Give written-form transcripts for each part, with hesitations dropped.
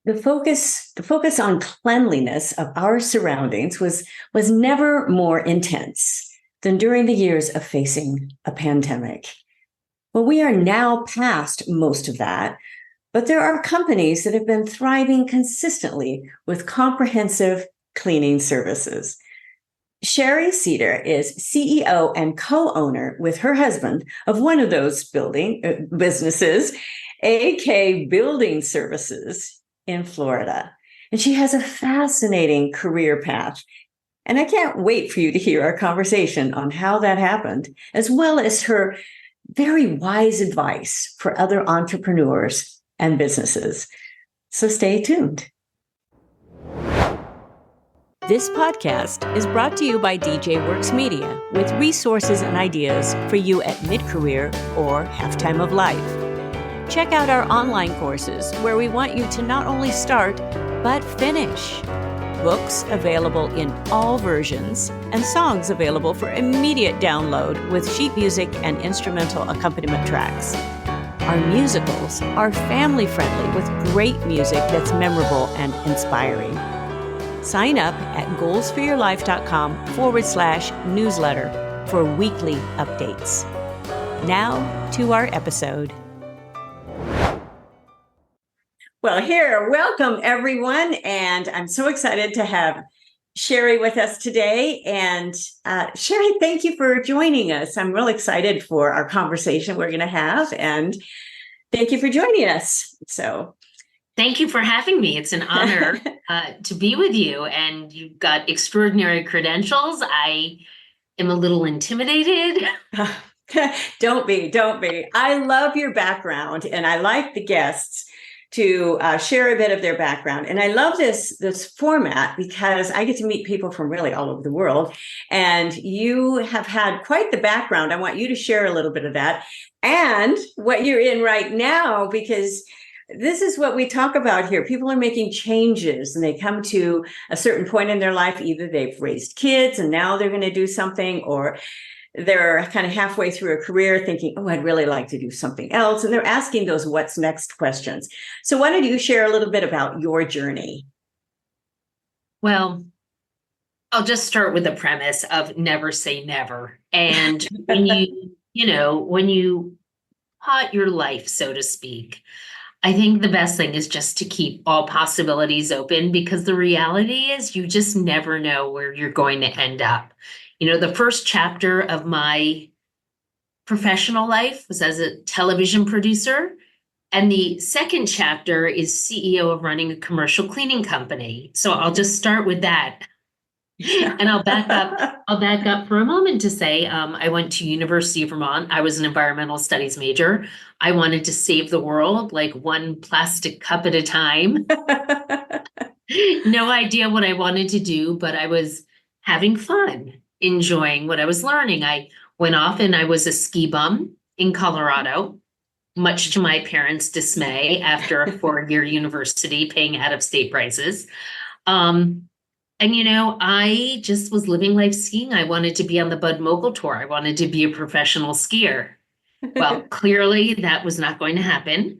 The focus on cleanliness of our surroundings was never more intense than during the years of facing a pandemic. Well, we are now past most of that, but there are companies that have been thriving consistently with comprehensive cleaning services. Shari Cedar is CEO and co-owner with her husband of one of those businesses, AK Building Services in Florida. And she has a fascinating career path. And I can't wait for you to hear our conversation on how that happened, as well as her very wise advice for other entrepreneurs and businesses. So stay tuned. This podcast is brought to you by DJ Works Media with resources and ideas for you at mid-career or half-time of life. Check out our online courses where we want you to not only start, but finish. Books available in all versions and songs available for immediate download with sheet music and instrumental accompaniment tracks. Our musicals are family-friendly with great music that's memorable and inspiring. Sign up at goalsforyourlife.com/newsletter for weekly updates. Now to our episode. Well, welcome everyone. And I'm so excited to have Sheri with us today. And Sheri, thank you for joining us. I'm real excited for our conversation we're going to have. And thank you for joining us. Thank you for having me. It's an honor to be with you, and you've got extraordinary credentials. I am a little intimidated. Don't be. I love your background, and I like the guests to share a bit of their background. And I love this format because I get to meet people from really all over the world, and you have had quite the background. I want you to share a little bit of that and what you're in right now, because this is what we talk about here. People are making changes and they come to a certain point in their life. Either they've raised kids and now they're going to do something, or they're kind of halfway through a career thinking, oh, I'd really like to do something else. And they're asking those what's next questions. So why don't you share a little bit about your journey? Well, I'll just start with the premise of never say never. And when you plot your life, so to speak, I think the best thing is just to keep all possibilities open, because the reality is you just never know where you're going to end up. The first chapter of my professional life was as a television producer. And the second chapter is CEO of running a commercial cleaning company. So I'll just start with that. And I'll back up for a moment to say, I went to University of Vermont. I was an environmental studies major. I wanted to save the world, like one plastic cup at a time. No idea what I wanted to do, but I was having fun, enjoying what I was learning. I went off and I was a ski bum in Colorado, much to my parents' dismay after a 4-year university paying out-of-state prices. I just was living life skiing. I wanted to be on the Bud Mogul Tour. I wanted to be a professional skier. Well, clearly that was not going to happen.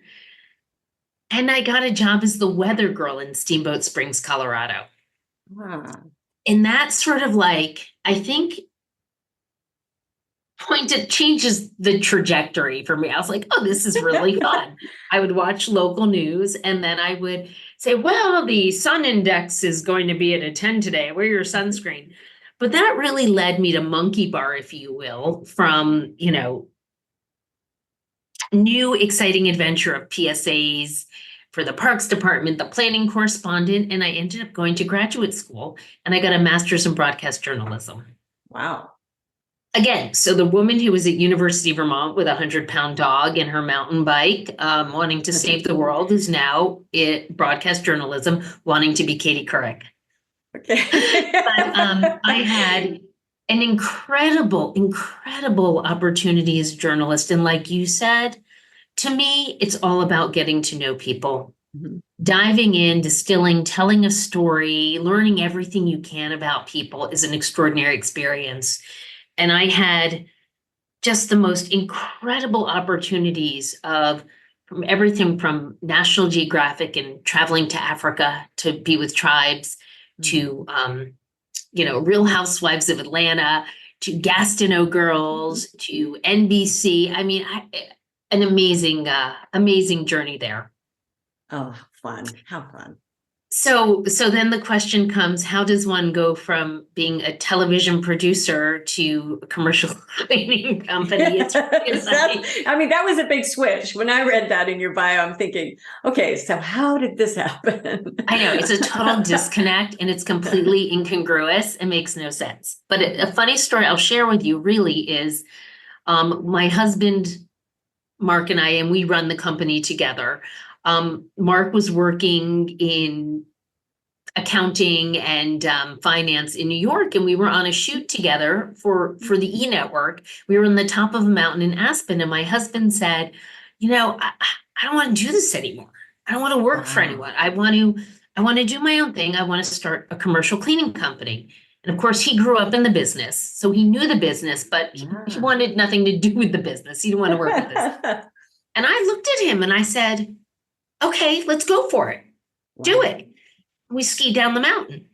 And I got a job as the weather girl in Steamboat Springs, Colorado. Wow. And that sort of I think it changes the trajectory for me. I was like, oh, this is really fun. I would watch local news and then I would say, well, the sun index is going to be at a 10 today. Wear your sunscreen. But that really led me to monkey bar, if you will, from, new exciting adventure of PSAs for the Parks Department, the planning correspondent, and I ended up going to graduate school and I got a master's in broadcast journalism. Wow. Again, so the woman who was at University of Vermont with a 100-pound dog and her mountain bike, wanting to save the world, is now at broadcast journalism, wanting to be Katie Couric. Okay. But I had an incredible opportunity as a journalist. And like you said, to me, it's all about getting to know people, diving in, distilling, telling a story, learning everything you can about people is an extraordinary experience. And I had just the most incredible opportunities of from everything from National Geographic and traveling to Africa to be with tribes to, Real Housewives of Atlanta to Gastineau Girls to NBC. I mean, an amazing journey there. Oh, fun. How fun. So then the question comes, how does one go from being a television producer to a commercial cleaning company? That was a big switch. When I read that in your bio, I'm thinking, okay, so how did this happen? I know, it's a total disconnect and it's completely incongruous. It makes no sense. But a funny story I'll share with you really is my husband, Mark, and we run the company together. Mark was working in accounting and finance in New York, and we were on a shoot together for the E Network. We were on the top of a mountain in Aspen, and my husband said, I don't want to do this anymore. I don't want to work for anyone. I want to do my own thing. I want to start a commercial cleaning company. And of course, he grew up in the business, so he knew the business, but he wanted nothing to do with the business. He didn't want to work with this. And I looked at him and I said, okay, let's go for it. Wow. Do it. We skied down the mountain.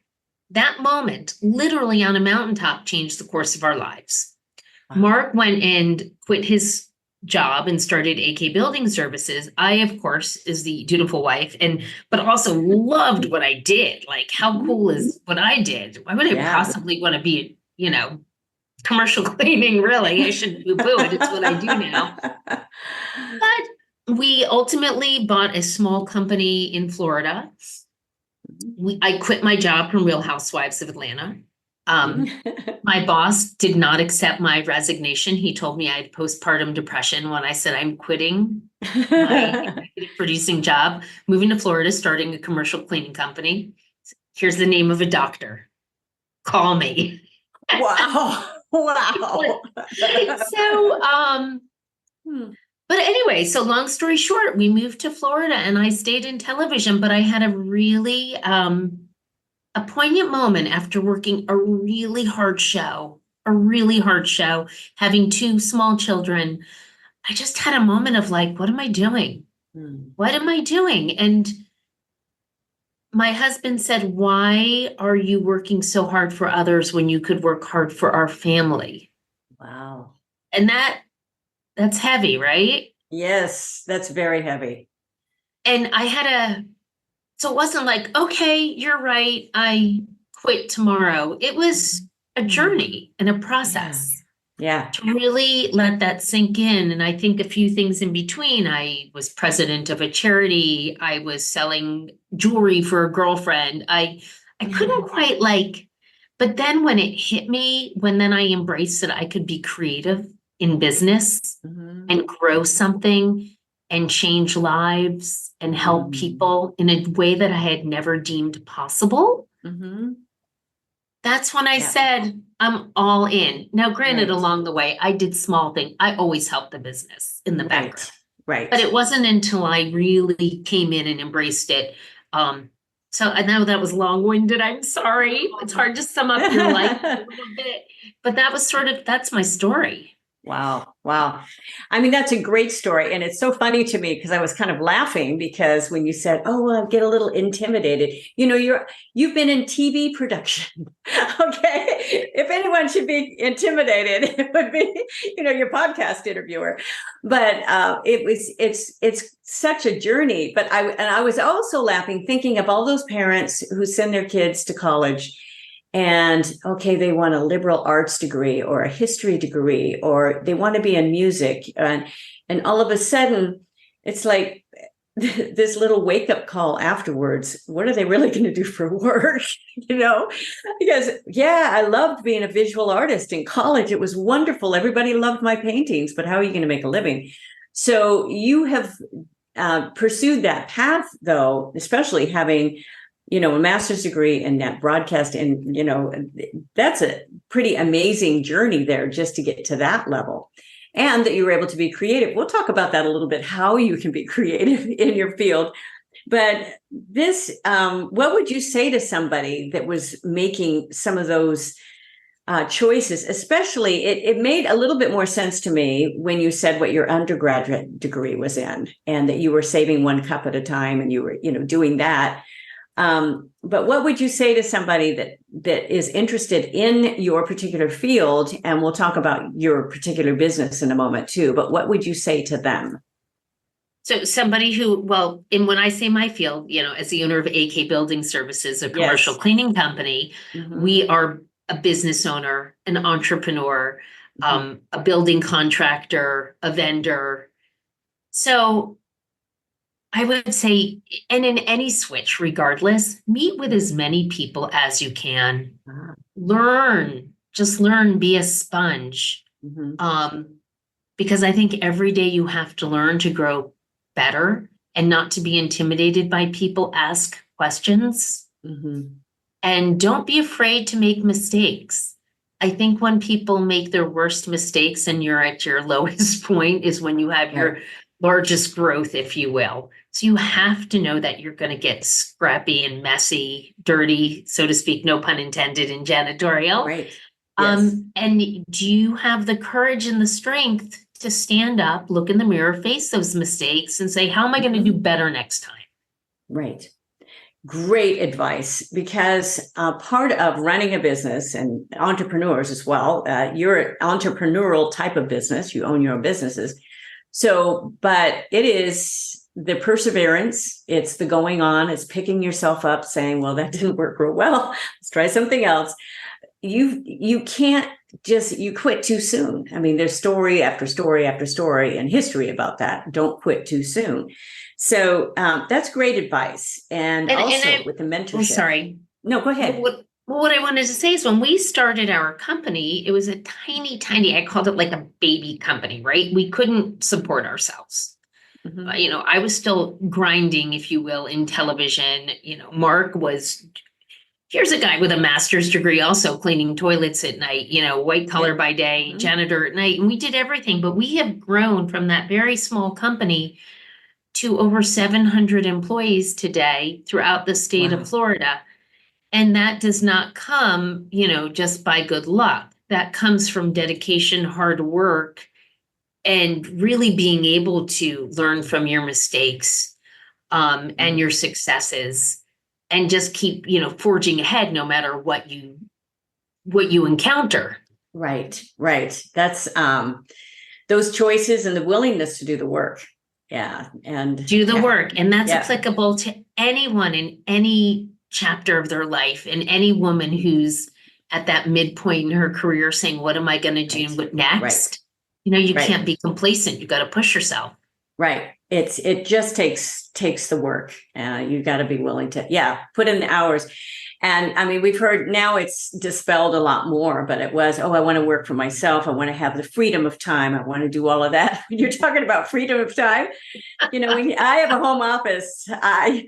That moment, literally on a mountaintop, changed the course of our lives. Wow. Mark went and quit his job and started AK Building Services. I, of course, is the dutiful wife, but also loved what I did. Like, how cool is what I did? Why would I possibly want to be, commercial cleaning? Really, I shouldn't poo-poo it. It's what I do now. But we ultimately bought a small company in Florida. I quit my job from Real Housewives of Atlanta. My boss did not accept my resignation. He told me I had postpartum depression when I said I'm quitting my producing job, moving to Florida, starting a commercial cleaning company. Here's the name of a doctor. Call me. Wow. Wow. So, but anyway, so long story short, we moved to Florida and I stayed in television, but I had a really, a poignant moment after working a really hard show, having two small children. I just had a moment of like, what am I doing? What am I doing? And my husband said, why are you working so hard for others when you could work hard for our family? Wow. And that's heavy, right? Yes, that's very heavy. And so it wasn't like, okay, you're right, I quit tomorrow. It was a journey and a process. Yeah. To really let that sink in. And I think a few things in between. I was president of a charity. I was selling jewelry for a girlfriend. I couldn't quite but then when it hit me, then I embraced that I could be creative in business and grow something and change lives and help people in a way that I had never deemed possible. That's when I said, I'm all in. Now, granted, along the way, I did small things. I always helped the business in the background. Right. But it wasn't until I really came in and embraced it. So I know that was long-winded. I'm sorry. It's hard to sum up your life a little bit. But that's my story. Wow. I mean, that's a great story. And it's so funny to me because I was kind of laughing because when you said, I get a little intimidated, you've been in TV production. Okay. If anyone should be intimidated, it would be, your podcast interviewer. But it's such a journey. But I was also laughing, thinking of all those parents who send their kids to college. And okay, they want a liberal arts degree or a history degree, or they want to be in music. And all of a sudden, it's like this little wake up call afterwards. What are they really going to do for work? Because I loved being a visual artist in college. It was wonderful. Everybody loved my paintings, but how are you going to make a living? So you have pursued that path, though, especially having a master's degree in net broadcast. And, that's a pretty amazing journey there just to get to that level, and that you were able to be creative. We'll talk about that a little bit, how you can be creative in your field. But this, what would you say to somebody that was making some of those choices, especially it made a little bit more sense to me when you said what your undergraduate degree was in, and that you were saving one cup at a time, and you were, doing that. But what would you say to somebody that is interested in your particular field? And we'll talk about your particular business in a moment too, but what would you say to them? So somebody who, and when I say my field, as the owner of AK Building Services, a commercial Yes. cleaning company, Mm-hmm. we are a business owner, an entrepreneur, Mm-hmm. a building contractor, a vendor. So I would say, and in any switch, regardless, meet with as many people as you can. Just learn, be a sponge. Mm-hmm. Because I think every day you have to learn to grow better and not to be intimidated by people. Ask questions. Mm-hmm. And don't be afraid to make mistakes. I think when people make their worst mistakes and you're at your lowest point is when you have your largest growth, if you will. So you have to know that you're going to get scrappy and messy, dirty, so to speak, no pun intended, in janitorial. Right. Yes. And do you have the courage and the strength to stand up, look in the mirror, face those mistakes, and say, how am I going to do better next time? Right. Great advice, because part of running a business, and entrepreneurs as well, you're an entrepreneurial type of business. You own your own businesses. So, but it is the perseverance. It's the going on. It's picking yourself up, saying, well, that didn't work real well. Let's try something else. You can't you quit too soon. I mean, there's story after story after story and history about that. Don't quit too soon. So that's great advice. And also with the mentorship. I'm sorry. No, go ahead. What I wanted to say is, when we started our company, it was a tiny, I called it like a baby company, right? We couldn't support ourselves. Mm-hmm. I was still grinding, if you will, in television. Mark was, here's a guy with a master's degree, also cleaning toilets at night, white collar by day, Mm-hmm. janitor at night. And we did everything, but we have grown from that very small company to over 700 employees today throughout the state of Florida. And that does not come, just by good luck. That comes from dedication, hard work, and really being able to learn from your mistakes and your successes, and just keep, forging ahead no matter what you encounter. Right. That's those choices and the willingness to do the work. Yeah. And do the work. And that's applicable to anyone in any chapter of their life, and any woman who's at that midpoint in her career saying, what am I going to do? And what next? You can't be complacent. You got to push yourself. Right. It just takes the work. You got to be willing to, put in the hours. And I mean, we've heard now it's dispelled a lot more, but it was, I want to work for myself. I want to have the freedom of time. I want to do all of that. When you're talking about freedom of time, when I have a home office, I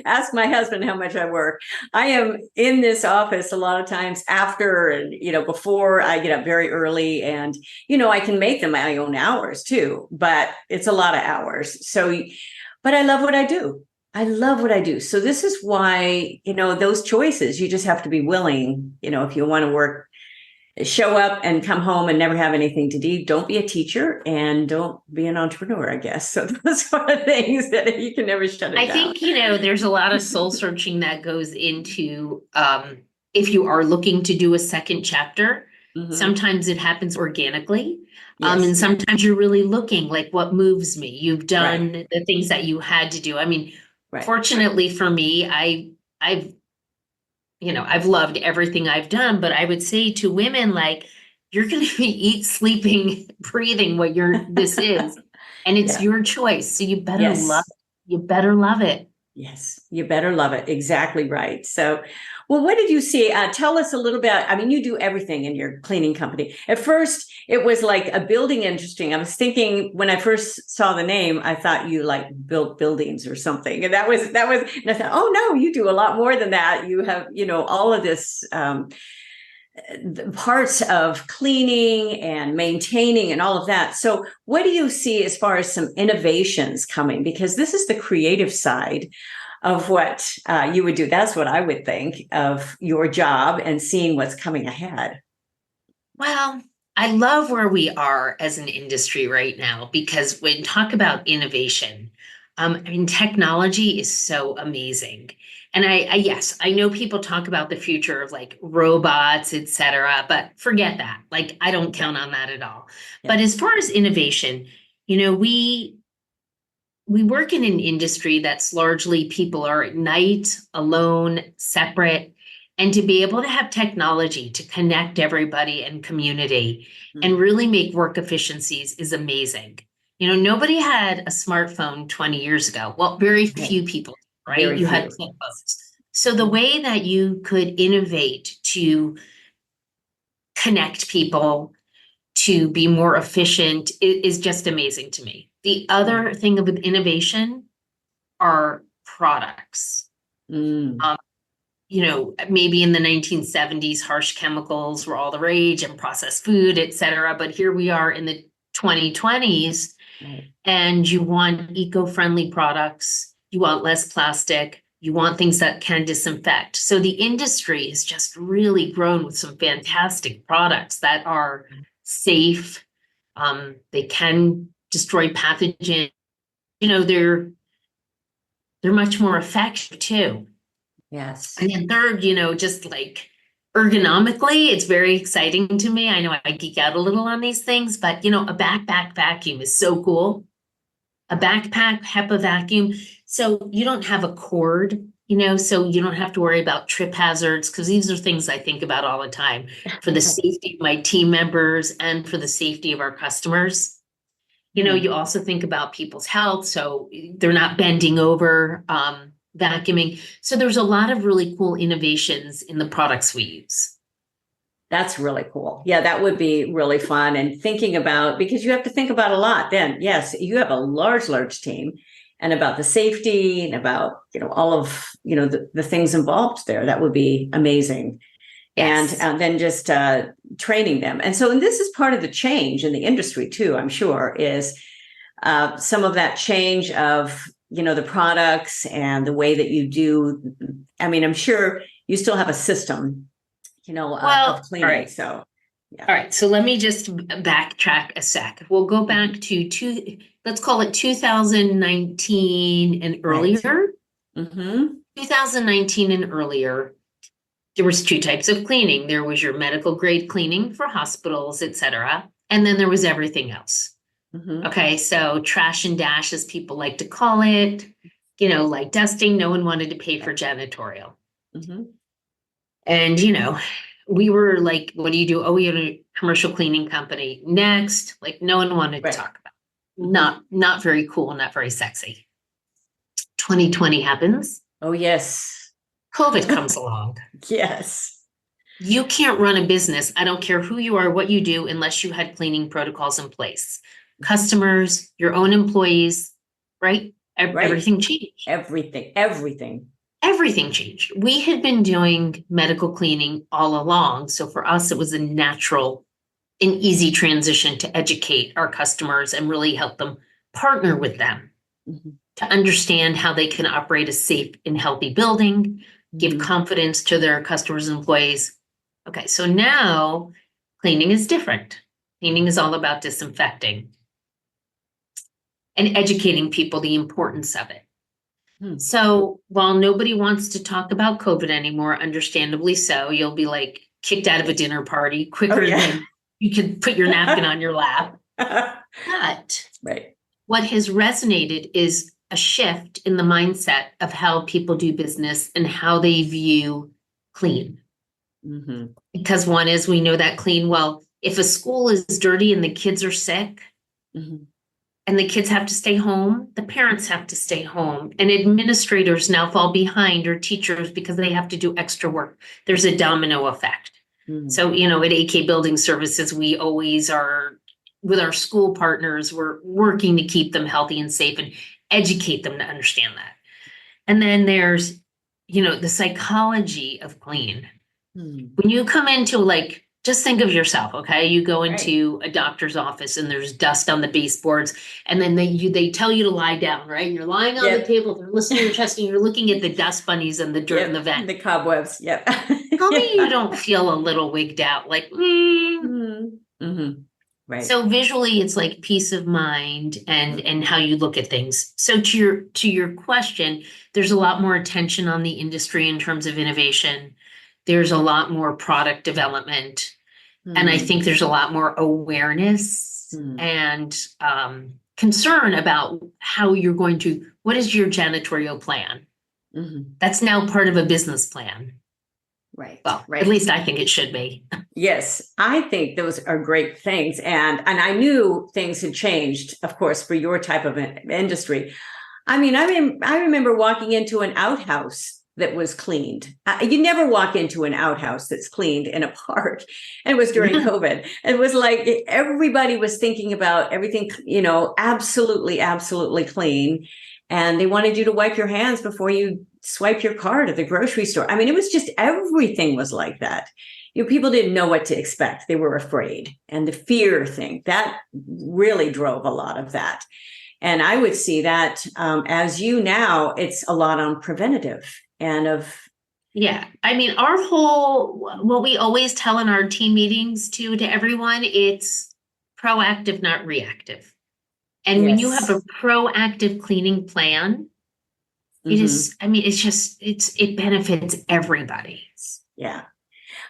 ask my husband how much I work. I am in this office a lot of times after and, before I get up very early, and, I can make them my own hours too, but it's a lot of hours. So, but I love what I do. So this is why, those choices, you just have to be willing, if you want to work, show up and come home and never have anything to do. Don't be a teacher and don't be an entrepreneur, I guess. So those are the things that you can never shut it down. I think, there's a lot of soul searching that goes into, if you are looking to do a second chapter, sometimes it happens organically. And sometimes you're really looking like, what moves me? You've done the things that you had to do. I mean, fortunately for me, I've loved everything I've done, but I would say to women, like, you're going to be eat, sleeping, breathing what this is, and it's your choice. So you better love it. You better love it. Yes, you better love it. Exactly right. So, well, what did you see? Tell us a little bit. I mean, you do everything in your cleaning company. At first, it was like a building industry. I was thinking when I first saw the name, I thought you built buildings or something. And that was, and I thought, oh no, you do a lot more than that. You have, all of this the parts of cleaning and maintaining and all of that. So what do you see as far as some innovations coming? Because this is the creative side of what you would do. That's what I would think of your job, and seeing what's coming ahead. Well, I love where we are as an industry right now because when talk about innovation, I mean, technology is so amazing. And yes, I know people talk about the future of like robots, et cetera, but forget that. Like, I don't count on that at all. Yeah. But as far as innovation, we work in an industry that's largely people are at night, alone, separate, and to be able to have technology to connect everybody and community and really make work efficiencies is amazing. Nobody had a smartphone 20 years ago. Well, very few people, right? Very You had few. flip phones. So the way that you could innovate to connect people, to be more efficient is just amazing to me. The other thing with innovation are products. Mm. Maybe in the 1970s, harsh chemicals were all the rage and processed food, et cetera. But here we are in the 2020s, Right. and you want eco-friendly products, you want less plastic, you want things that can disinfect. So the industry has just really grown with some fantastic products that are safe. They can destroy pathogens. They're much more effective too. Yes. And then third, just like ergonomically, it's very exciting to me. I know I geek out a little on these things, but a backpack vacuum is so cool. A backpack HEPA vacuum. So you don't have a cord, so you don't have to worry about trip hazards, because these are things I think about all the time for the safety of my team members and for the safety of our customers. You also think about people's health, so they're not bending over, vacuuming. So there's a lot of really cool innovations in the products we use. That's really cool. Yeah, that would be really fun. And thinking about, because you have to think about a lot then. Yes, you have a large team, and about the safety and about, all of, the things involved there. That would be amazing. Yes. And then just training them. And this is part of the change in the industry too, I'm sure, is some of that change of, the products and the way that you do. I mean, I'm sure you still have a system, of cleaning. All right. So, yeah. All right. So let me just backtrack a sec. We'll go back to let's call it 2019 and earlier. Right. Mm-hmm. 2019 and earlier, there was two types of cleaning. There was your medical grade cleaning for hospitals, et cetera. And then there was everything else. Mm-hmm. Okay. So trash and dash, as people like to call it, like dusting. No one wanted to pay for janitorial. Mm-hmm. And, we were like, what do you do? Oh, we have a commercial cleaning company. Next, like no one wanted to talk about. Not very cool, not very sexy. 2020 happens. Oh, yes. COVID comes along. Yes. You can't run a business. I don't care who you are, what you do, unless you had cleaning protocols in place. Customers, your own employees, right? Everything changed. Everything changed. We had been doing medical cleaning all along. So for us, it was a natural and easy transition to educate our customers and really help them partner with them to understand how they can operate a safe and healthy building, give confidence to their customers and employees. Okay, so now cleaning is different. Cleaning is all about disinfecting and educating people the importance of it. So while nobody wants to talk about COVID anymore, understandably so, you'll be like kicked out of a dinner party quicker than you can put your napkin on your lap. But what has resonated is a shift in the mindset of how people do business and how they view clean. Because one is, we know that clean, well, if a school is dirty and the kids are sick, and the kids have to stay home, the parents have to stay home, and administrators now fall behind, or teachers, because they have to do extra work. There's a domino effect. So, at AK Building Services, we always are, with our school partners, we're working to keep them healthy and safe and educate them to understand that. And then there's, the psychology of clean. When you come into just think of yourself, okay? You go into a doctor's office and there's dust on the baseboards, and then they tell you to lie down, right? You're lying on the table, they're listening to your chest, and you're looking at the dust bunnies and the dirt in the vent. The cobwebs, tell me you don't feel a little wigged out, like, Right. So visually, it's like peace of mind and how you look at things. So to your question, there's a lot more attention on the industry in terms of innovation. There's a lot more product development, and I think there's a lot more awareness and concern about how you're going to. What is your janitorial plan? That's now part of a business plan. Right. Well, right. At least I think it should be. Yes, I think those are great things. And I knew things had changed, of course, for your type of industry. I mean, I remember walking into an outhouse that was cleaned. You never walk into an outhouse that's cleaned in a park. And it was during COVID. It was like everybody was thinking about everything, absolutely, absolutely clean. And they wanted you to wipe your hands before you swipe your card at the grocery store. I mean, it was just everything was like that. People didn't know what to expect. They were afraid. And the fear thing, that really drove a lot of that. And I would see that as you now, it's a lot on preventative and of. Yeah. I mean, what we always tell in our team meetings to everyone, it's proactive, not reactive. And when you have a proactive cleaning plan, it benefits everybody. Yeah.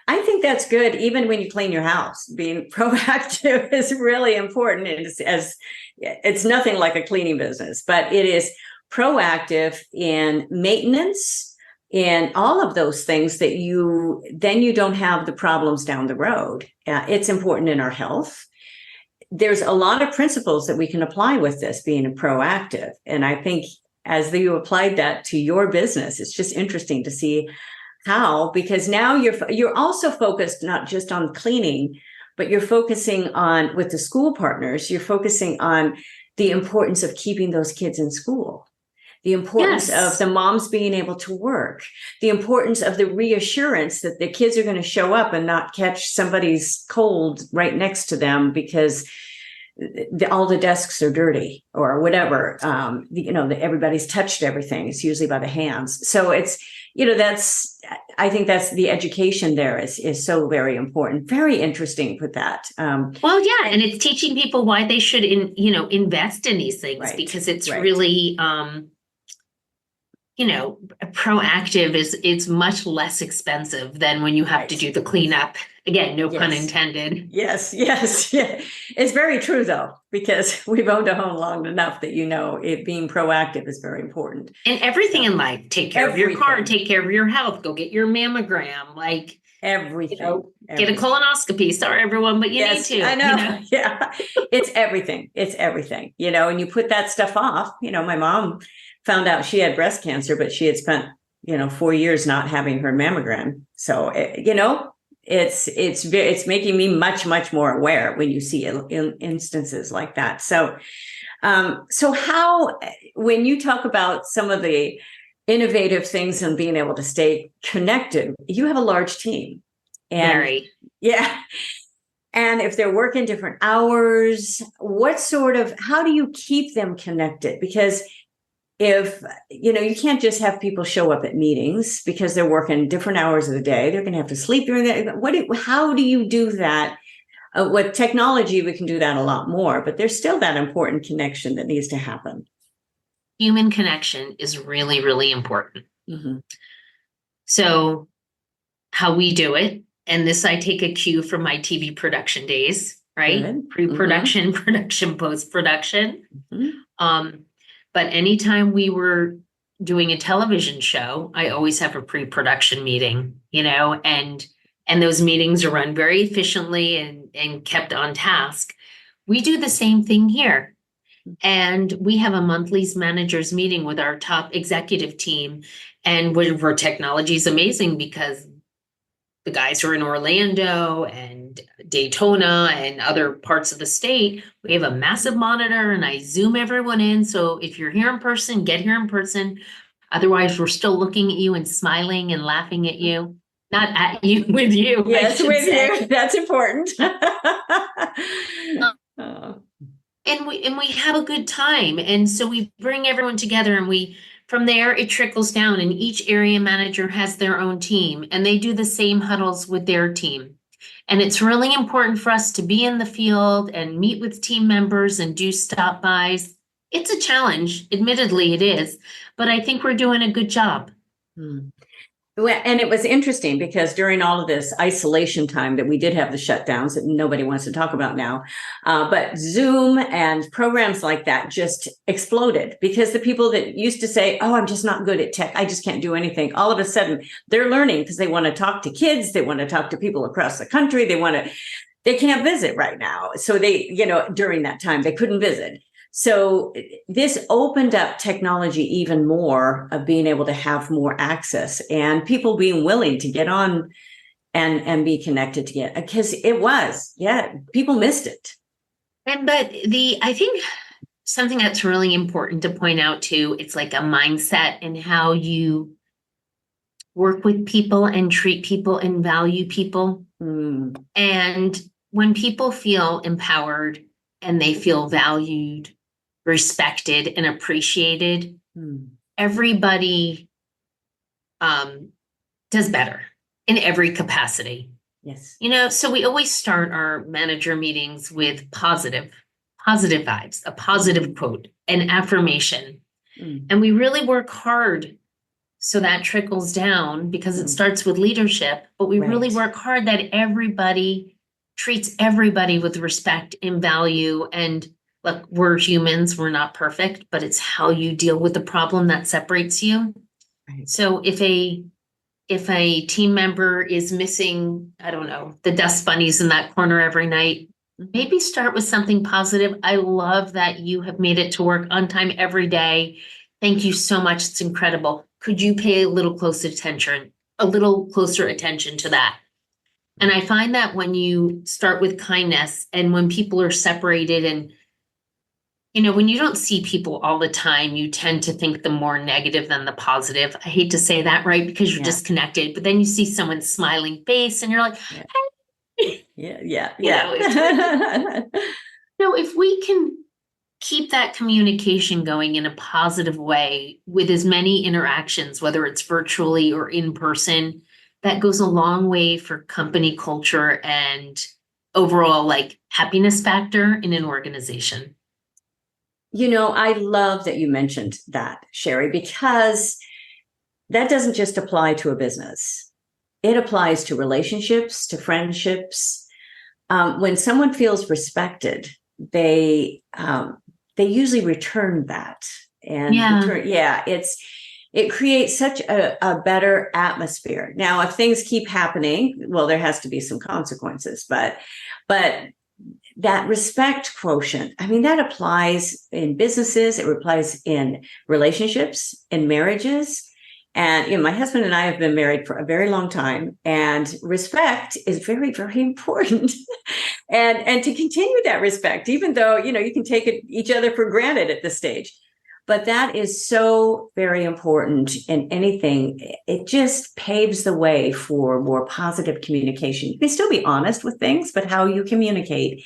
I think that's good. Even when you clean your house, being proactive is really important. It's nothing like a cleaning business, but it is proactive in maintenance and all of those things that you don't have the problems down the road. It's important in our health. There's a lot of principles that we can apply with this being proactive. And I think as you applied that to your business, it's just interesting to see how, because now you're also focused not just on cleaning, but you're focusing on, with the school partners, you're focusing on the importance of keeping those kids in school, the importance of the moms being able to work, the importance of the reassurance that the kids are going to show up and not catch somebody's cold right next to them because all the desks are dirty or whatever. Everybody's touched everything. It's usually by the hands. So it's, I think that's the education there is so very important. Very interesting with that. And it's teaching people why they should, invest in these things because it's really, proactive it's much less expensive than when you have to do the cleanup. Again, no pun intended. Yes. It's very true though, because we've owned a home long enough that it being proactive is very important. And everything in life, take care of your car, take care of your health, go get your mammogram, like everything. Get a colonoscopy. Sorry, everyone, but you need to. I know. Yeah, it's everything. It's everything. And you put that stuff off. My mom found out she had breast cancer, but she had spent 4 years not having her mammogram. So it's making me much, much more aware when you see instances like that. So how, when you talk about some of the innovative things and being able to stay connected, you have a large team. And Very. Yeah. And if they're working different hours, how do you keep them connected? Because if, you can't just have people show up at meetings because they're working different hours of the day, they're going to have to sleep during that. How do you do that? With technology, we can do that a lot more, but there's still that important connection that needs to happen. Human connection is really, really important. So how we do it, and this I take a cue from my TV production days, right? Good. Pre-production, production, post-production. But anytime we were doing a television show, I always have a pre-production meeting, and those meetings are run very efficiently and kept on task. We do the same thing here. And we have a monthly managers meeting with our top executive team. And where technology is amazing because the guys are in Orlando and Daytona and other parts of the state. We have a massive monitor and I Zoom everyone in. So if you're here in person, get here in person. Otherwise, we're still looking at you and smiling and laughing at you. Not at you, with you. Yes, with you. That's important. And we have a good time. And so we bring everyone together and we from there, it trickles down, and each area manager has their own team, and they do the same huddles with their team. And it's really important for us to be in the field and meet with team members and do stop bys. It's a challenge, admittedly it is, but I think we're doing a good job. Well, and it was interesting because during all of this isolation time that we did have the shutdowns that nobody wants to talk about now, but Zoom and programs like that just exploded because the people that used to say, oh, I'm just not good at tech, I just can't do anything. All of a sudden they're learning because they want to talk to kids. They want to talk to people across the country. They can't visit right now. So during that time they couldn't visit. So this opened up technology even more of being able to have more access and people being willing to get on and be connected to it because people missed it. I think something that's really important to point out too, it's like a mindset in how you work with people and treat people and value people. And when people feel empowered and they feel valued, respected, and appreciated, everybody does better in every capacity. Yes. So we always start our manager meetings with positive vibes, a positive quote, an affirmation. And we really work hard so that trickles down because it starts with leadership, but we really work hard that everybody treats everybody with respect and value. And look, we're humans, we're not perfect, but it's how you deal with the problem that separates you. Right. So if a team member is missing, I don't know, the dust bunnies in that corner every night, maybe start with something positive. I love that you have made it to work on time every day. Thank you so much. It's incredible. Could you pay a little closer attention to that? And I find that when you start with kindness and when people are separated and when you don't see people all the time, you tend to think the more negative than the positive. I hate to say that, right? Because you're disconnected, but then you see someone's smiling face and you're like, hey. Yeah. So if we can keep that communication going in a positive way with as many interactions, whether it's virtually or in person, that goes a long way for company culture and overall happiness factor in an organization. I love that you mentioned that, Sheri, because that doesn't just apply to a business. It applies to relationships, to friendships. When someone feels respected, they usually return that. And it creates such a better atmosphere. Now, if things keep happening, well, there has to be some consequences, but that respect quotient, that applies in businesses, it applies in relationships, in marriages. And, my husband and I have been married for a very long time, and respect is very, very important. and to continue that respect, even though, you can take each other for granted at this stage. But that is so very important in anything. It just paves the way for more positive communication. You can still be honest with things, but how you communicate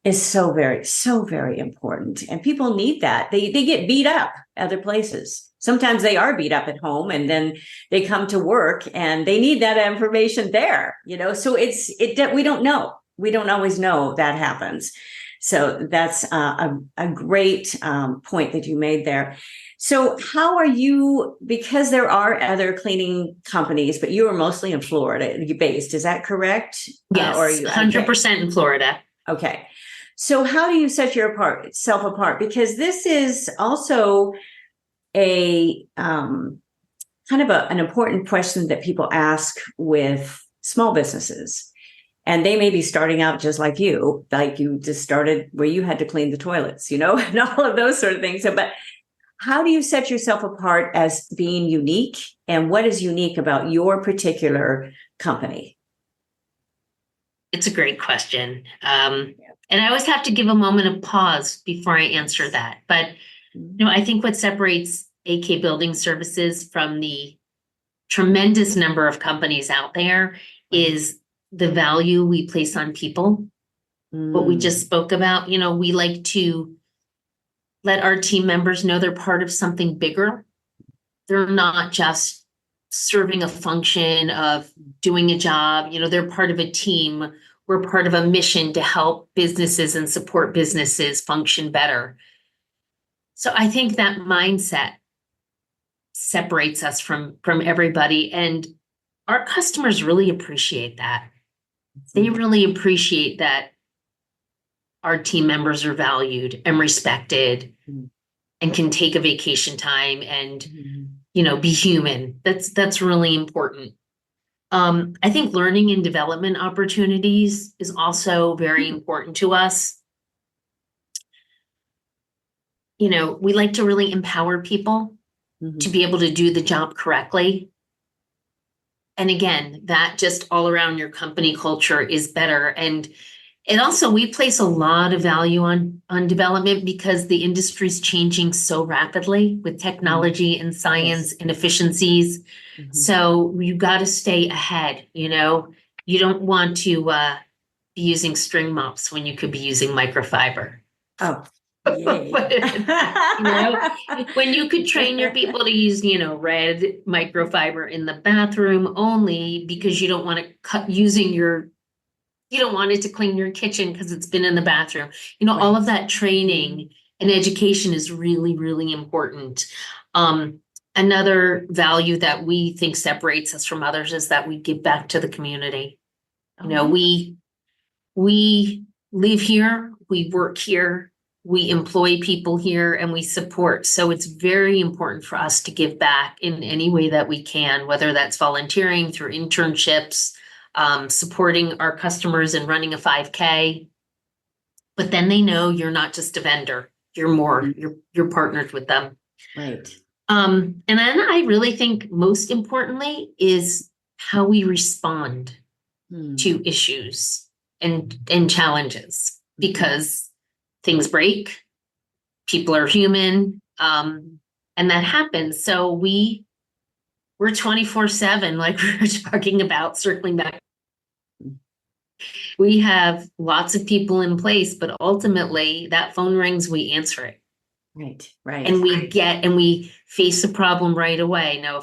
is so very important. And people need that. They get beat up other places. Sometimes they are beat up at home and then they come to work and they need that information there, so we don't know. We don't always know that happens. So that's a great point that you made there. So how are you, because there are other cleaning companies, but you are mostly in Florida based, is that correct? Yes, or 100% in Florida. Okay. So how do you set yourself apart? Because this is also a kind of an important question that people ask with small businesses. And they may be starting out just like you just started where you had to clean the toilets, and all of those sort of things. So, but how do you set yourself apart as being unique? And what is unique about your particular company? It's a great question. And I always have to give a moment of pause before I answer that. But, I think what separates AK Building Services from the tremendous number of companies out there is the value we place on people. What we just spoke about, we like to let our team members know they're part of something bigger. they're not just serving a function of doing a job. They're part of a team. We're part of a mission to help businesses and support businesses function better. So I think that mindset separates us from everybody, and our customers really appreciate that. They really appreciate that our team members are valued and respected and can take a vacation time and, be human. That's really important. I think learning and development opportunities is also very important to us. We like to really empower people to be able to do the job correctly. And again, that just all around your company culture is better. And also we place a lot of value on development because the industry's changing so rapidly with technology and science and efficiencies. So you got to stay ahead. You don't want to be using string mops when you could be using microfiber. Oh, when you could train your people to use, red microfiber in the bathroom only because you don't want to you don't want it to clean your kitchen because it's been in the bathroom. All of that training and education is really, really important. Another value that we think separates us from others is that we give back to the community. We live here, we work here, we employ people here, and we support. So it's very important for us to give back in any way that we can, whether that's volunteering through internships, supporting our customers and running a 5K. But then they know you're not just a vendor, you're more, you're partnered with them. Right. And then I really think most importantly is how we respond to issues and challenges, because things break, people are human, and that happens. So we're 24/7, like we were talking about, circling back. We have lots of people in place, but ultimately that phone rings, we answer it. Right. And we face the problem right away. Now,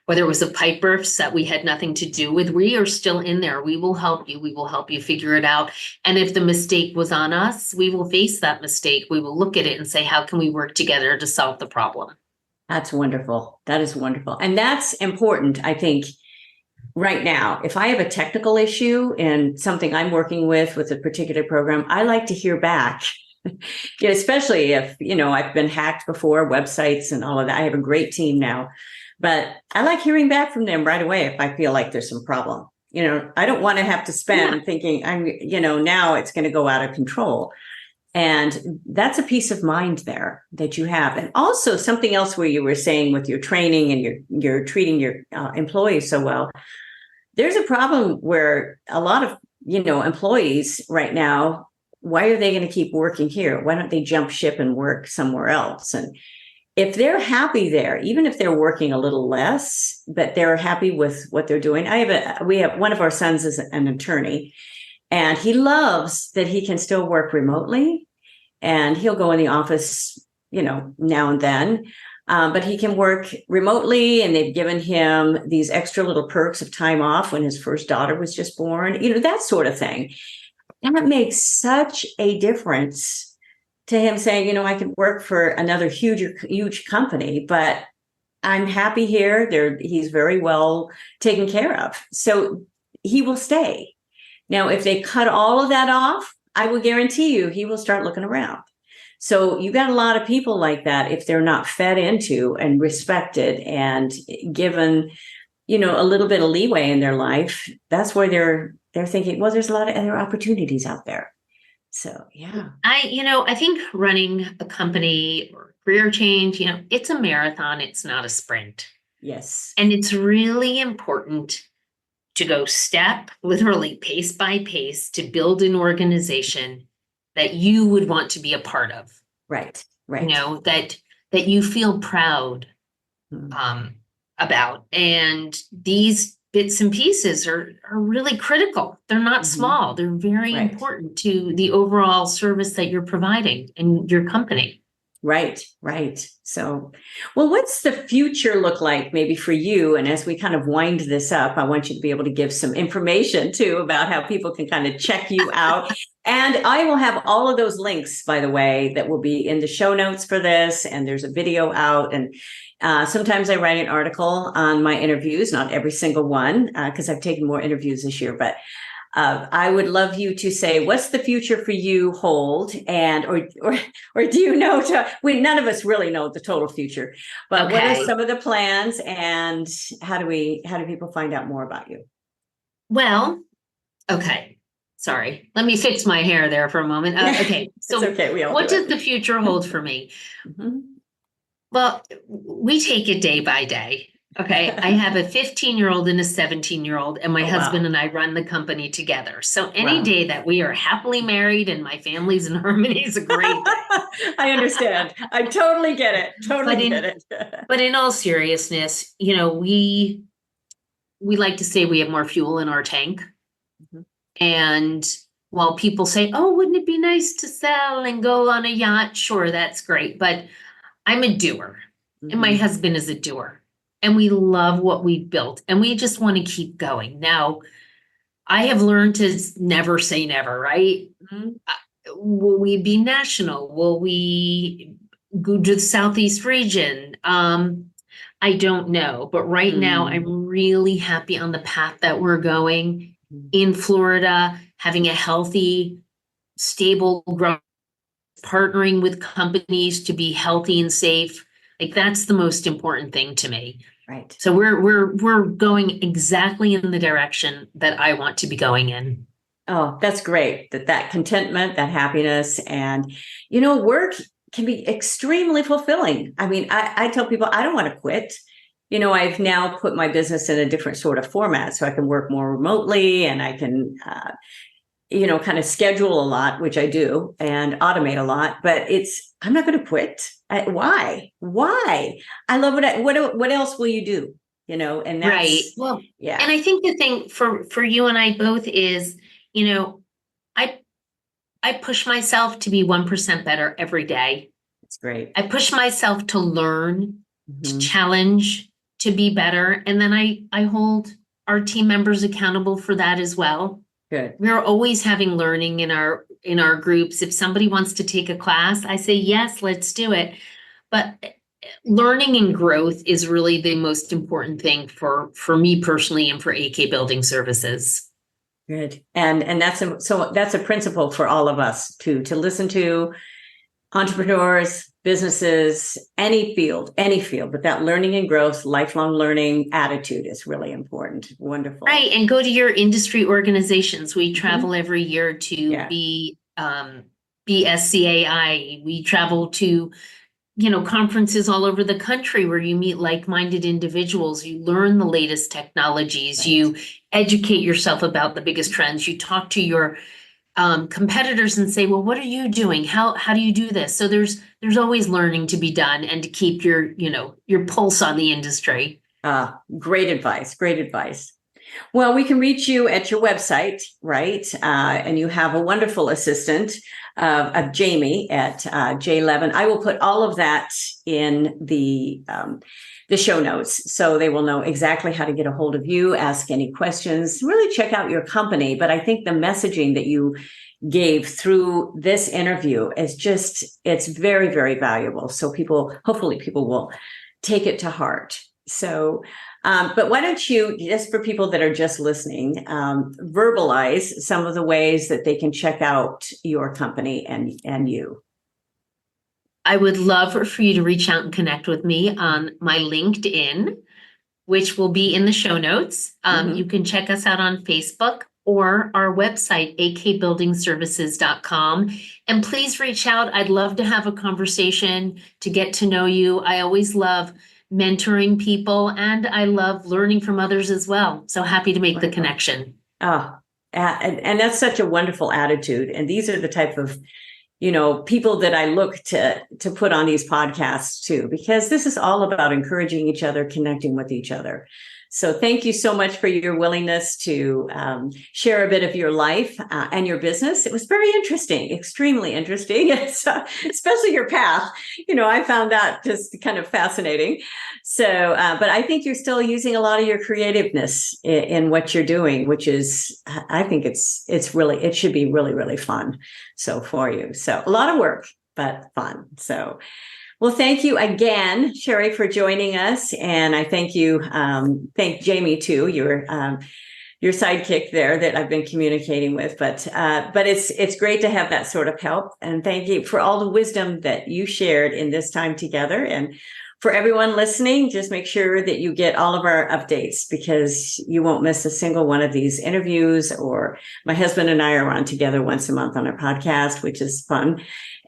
whether it was a pipe burst that we had nothing to do with, we are still in there. We will help you. We will help you figure it out. And if the mistake was on us, we will face that mistake. We will look at it and say, how can we work together to solve the problem? That's wonderful. That is wonderful. And that's important, I think, right now. If I have a technical issue and something I'm working with a particular program, I like to hear back. Especially if, I've been hacked before, websites and all of that. I have a great team now, but I like hearing back from them right away if I feel like there's some problem. I don't want to have to spend thinking now it's going to go out of control. And that's a peace of mind there that you have. And also something else where you were saying with your training and you're treating your employees so well. There's a problem where a lot of, employees right now, why are they going to keep working here? Why don't they jump ship and work somewhere else? And if they're happy there, even if they're working a little less, but they're happy with what they're doing. We have one of our sons is an attorney, and he loves that he can still work remotely, and he'll go in the office, now and then, but he can work remotely, and they've given him these extra little perks of time off when his first daughter was just born, that sort of thing. And that makes such a difference to him saying, I can work for another huge company, but I'm happy here. He's very well taken care of. So he will stay. Now, if they cut all of that off, I will guarantee you he will start looking around. So you got a lot of people like that. If they're not fed into and respected and given, a little bit of leeway in their life, that's where they're thinking, well, there's a lot of other opportunities out there. So, yeah. I think running a company or career change, it's a marathon. It's not a sprint. Yes. And it's really important to go literally pace by pace, to build an organization that you would want to be a part of. Right. That you feel proud about. And these bits and pieces are really critical. They're not small. They're very important to the overall service that you're providing in your company. Right, right. So, well, what's the future look like maybe for you? And as we kind of wind this up, I want you to be able to give some information too about how people can kind of check you out. And I will have all of those links, by the way, that will be in the show notes for this. And there's a video out. And sometimes I write an article on my interviews, not every single one, because I've taken more interviews this year, but I would love you to say, what's the future for you hold? And, or do you know, none of us really know the total future, but what are some of the plans and how do people find out more about you? Well, okay. Sorry. Let me fix my hair there for a moment. Okay. So okay. What does the future hold for me? Mm-hmm. Well, we take it day by day. Okay. I have a 15-year-old and a 17-year-old, and my husband and I run the company together. So any day that we are happily married and my family's in harmony is a great day. I understand. I totally get it. Get it. But in all seriousness, we like to say we have more fuel in our tank. Mm-hmm. And while people say, oh, wouldn't it be nice to sell and go on a yacht? Sure, that's great. But I'm a doer, and my husband is a doer. And we love what we've built, and we just want to keep going. Now, I have learned to never say never, right? Mm-hmm. Will we be national? Will we go to the Southeast region? I don't know. But right now, I'm really happy on the path that we're going in Florida, having a healthy, stable growth, partnering with companies to be healthy and safe. Like, that's the most important thing to me. Right. So we're going exactly in the direction that I want to be going in. Oh, that's great. That contentment, that happiness, and work can be extremely fulfilling. I mean, I tell people I don't want to quit. I've now put my business in a different sort of format, so I can work more remotely, and I can kind of schedule a lot, which I do, and automate a lot, but I'm not going to quit. Why? I love what else will you do? And that's right. Well, yeah. And I think the thing for you and I both is, I push myself to be 1% better every day. That's great. I push myself to learn, to challenge, to be better. And then I hold our team members accountable for that as well. Good. We're always having learning in our groups. If somebody wants to take a class, I say, yes, let's do it. But learning and growth is really the most important thing for me personally and for AK Building Services. Good. And that's a principle for all of us to listen to entrepreneurs, businesses, any field, but that learning and growth, lifelong learning attitude is really important. Wonderful. Right. And go to your industry organizations. We travel every year to be BSCAI. We travel to, conferences all over the country where you meet like-minded individuals. You learn the latest technologies. Right. You educate yourself about the biggest trends. You talk to your competitors and say, well, what are you doing? How do you do this? So there's always learning to be done and to keep your pulse on the industry. Great advice. Well, we can reach you at your website, right? And you have a wonderful assistant of Jamie at J11. I will put all of that in the show notes, so they will know exactly how to get a hold of you, ask any questions, really check out your company. But I think the messaging that you gave through this interview is it's very, very valuable. So hopefully people will take it to heart. So, but why don't you, just for people that are just listening, verbalize some of the ways that they can check out your company and you. I would love for you to reach out and connect with me on my LinkedIn, which will be in the show notes. You can check us out on Facebook or our website, akbuildingservices.com. And please reach out. I'd love to have a conversation, to get to know you. I always love mentoring people, and I love learning from others as well. So happy to make the connection. Oh, and that's such a wonderful attitude. And these are the type of people that I look to put on these podcasts too, because this is all about encouraging each other, connecting with each other. So thank you so much for your willingness to share a bit of your life and your business. It was very interesting, extremely interesting, especially your path. I found that just kind of fascinating. So, but I think you're still using a lot of your creativeness in what you're doing, which is, I think it should be really, really fun. So for you, so a lot of work, but fun. So. Well, thank you again, Sheri, for joining us. And I thank Jamie too, your sidekick there that I've been communicating with. But it's great to have that sort of help. And thank you for all the wisdom that you shared in this time together. And for everyone listening, just make sure that you get all of our updates, because you won't miss a single one of these interviews. Or my husband and I are on together once a month on our podcast, which is fun.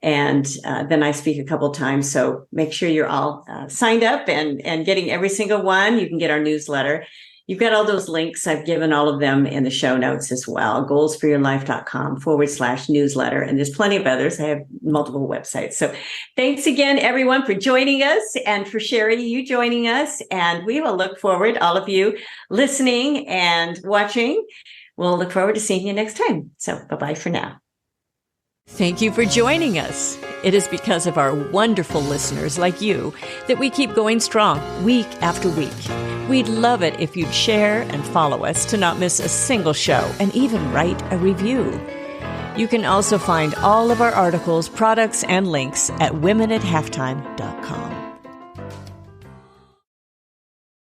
And then I speak a couple times. So make sure you're all signed up and getting every single one. You can get our newsletter. You've got all those links. I've given all of them in the show notes as well. goalsforyourlife.com/newsletter. And there's plenty of others. I have multiple websites. So thanks again, everyone, for joining us, and for Sheri, you joining us. And we will look forward, all of you listening and watching. We'll look forward to seeing you next time. So bye-bye for now. Thank you for joining us. It is because of our wonderful listeners like you that we keep going strong week after week. We'd love it if you'd share and follow us to not miss a single show, and even write a review. You can also find all of our articles, products, and links at womenathalftime.com.